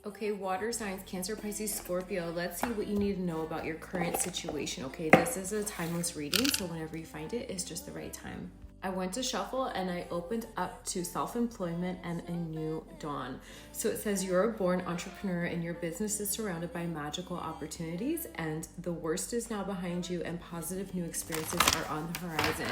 Okay, water signs, Cancer, Pisces, Scorpio. Let's see what you need to know about your current situation. Okay, this is a timeless reading, so whenever you find it, it's just the right time. I went to shuffle and I opened up to self-employment and a new dawn. So it says you're a born entrepreneur and your business is surrounded by magical opportunities, and the worst is now behind you and positive new experiences are on the horizon.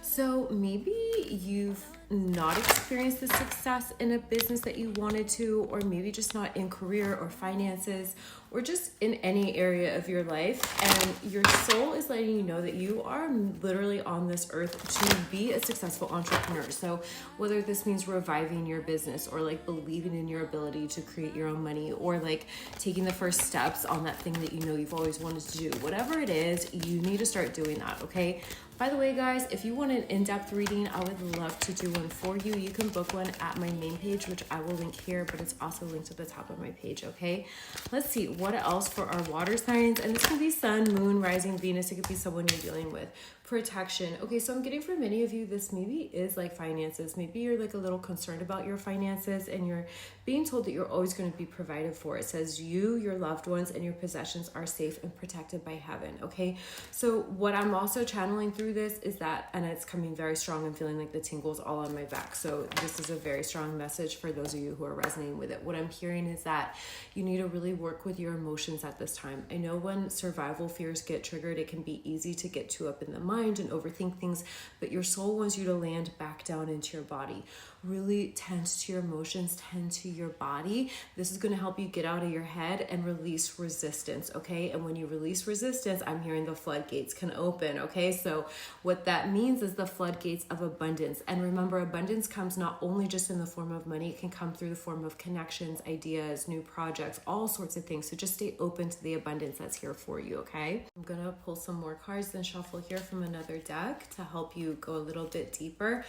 So maybe you've not experienced the success in a business that you wanted to, or maybe just not in career or finances, or just in any area of your life. And your soul is letting you know that you are literally on this earth to be a successful entrepreneur. So whether this means reviving your business, or like believing in your ability to create your own money, or like taking the first steps on that thing that you know you've always wanted to do, whatever it is, you need to start doing that. Okay, by the way, guys, if you want an in-depth reading, I would love to do one for you. You can book one at my main page, which I will link here, but it's also linked at the top of my page. Okay, let's see what else for our water signs. And this can be sun, moon, rising, Venus. It could be someone you're dealing with. Protection. Okay, so I'm getting for many of you, this maybe is like finances. Maybe you're like a little concerned about your finances and you're being told that you're always going to be provided for. It says you, your loved ones, and your possessions are safe and protected by heaven. Okay, so what I'm also channeling through this is that, and it's coming very strong, I'm feeling like the tingles all on my back. So this is a very strong message for those of you who are resonating with it. What I'm hearing is that you need to really work with your emotions at this time. I know when survival fears get triggered, it can be easy to get too up in the mind and overthink things, but your soul wants you to land back down into your body. Really tend to your emotions, tend to your body. This is going to help you get out of your head and release resistance. Okay, and when you release resistance, I'm hearing the floodgates can open. Okay, so what that means is the floodgates of abundance. And remember, abundance comes not only just in the form of money, it can come through the form of connections, ideas, new projects, all sorts of things. So just stay open to the abundance that's here for you. Okay, I'm gonna pull some more cards and shuffle here from another deck to help you go a little bit deeper.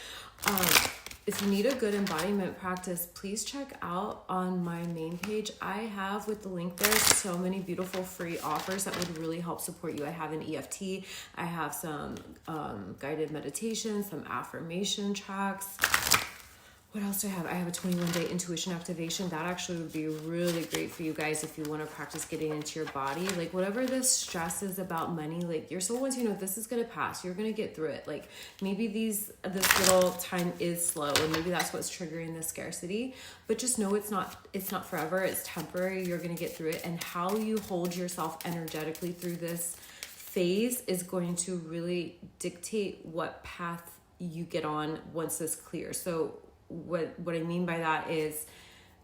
If you need a good embodiment practice, please check out on my main page. I have, with the link there, so many beautiful free offers that would really help support you. I have an EFT, I have some guided meditations, some affirmation tracks. What else do I have? I have a 21-day intuition activation. That actually would be really great for you guys if you want to practice getting into your body. Like whatever this stress is about money, like your soul wants you to know this is going to pass. You're going to get through it. Like maybe this little time is slow, and maybe that's what's triggering the scarcity. But just know it's not forever. It's temporary. You're going to get through it. And how you hold yourself energetically through this phase is going to really dictate what path you get on once this clears. So what I mean by that is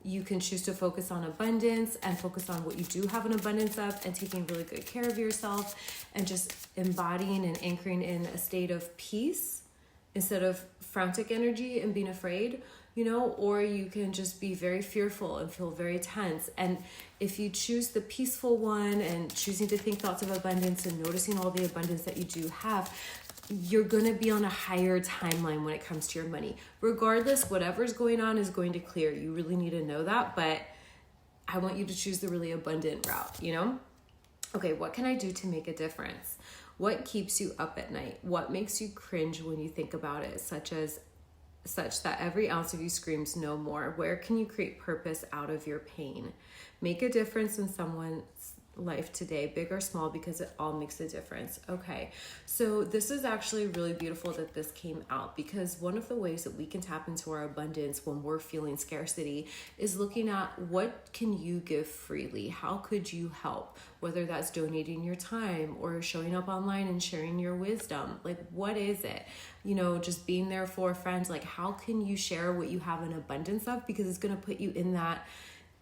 you can choose to focus on abundance and focus on what you do have an abundance of, and taking really good care of yourself and just embodying and anchoring in a state of peace instead of frantic energy and being afraid, you know, or you can just be very fearful and feel very tense. And if you choose the peaceful one and choosing to think thoughts of abundance and noticing all the abundance that you do have, you're going to be on a higher timeline when it comes to your money. Regardless, whatever's going on is going to clear. You really need to know that, but I want you to choose the really abundant route, you know? Okay, what can I do to make a difference? What keeps you up at night? What makes you cringe when you think about it, such that every ounce of you screams no more? Where can you create purpose out of your pain? Make a difference in someone's life today, big or small, because it all makes a difference. Okay, so this is actually really beautiful that this came out, because one of the ways that we can tap into our abundance when we're feeling scarcity is looking at what can you give freely. How could you help? Whether that's donating your time or showing up online and sharing your wisdom. Like, what is it? You know, just being there for a friend. Like, how can you share what you have an abundance of? Because it's going to put you in that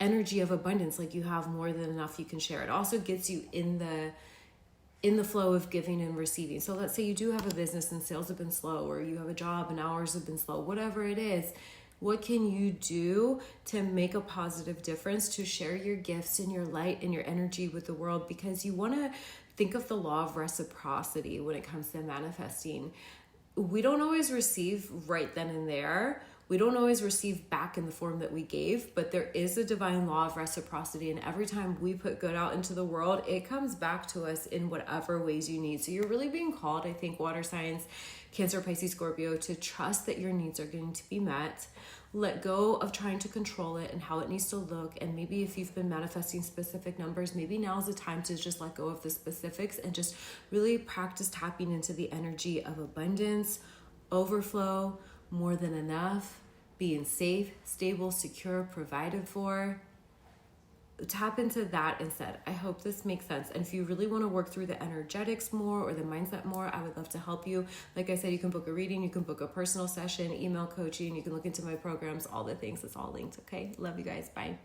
energy of abundance, like you have more than enough you can share. It also gets you in the flow of giving and receiving. So let's say you do have a business and sales have been slow, or you have a job and hours have been slow, whatever it is, what can you do to make a positive difference, to share your gifts and your light and your energy with the world? Because you want to think of the law of reciprocity when it comes to manifesting. We don't always receive right then and there. We don't always receive back in the form that we gave, but there is a divine law of reciprocity. And every time we put good out into the world, it comes back to us in whatever ways you need. So you're really being called, I think, water signs, Cancer, Pisces, Scorpio, to trust that your needs are going to be met. Let go of trying to control it and how it needs to look. And maybe if you've been manifesting specific numbers, maybe now's the time to just let go of the specifics and just really practice tapping into the energy of abundance, overflow, more than enough, being safe, stable, secure, provided for. Tap into that instead. I hope this makes sense. And if you really want to work through the energetics more or the mindset more, I would love to help you. Like I said, you can book a reading, you can book a personal session, email coaching, you can look into my programs, all the things. It's all linked. Okay. Love you guys. Bye.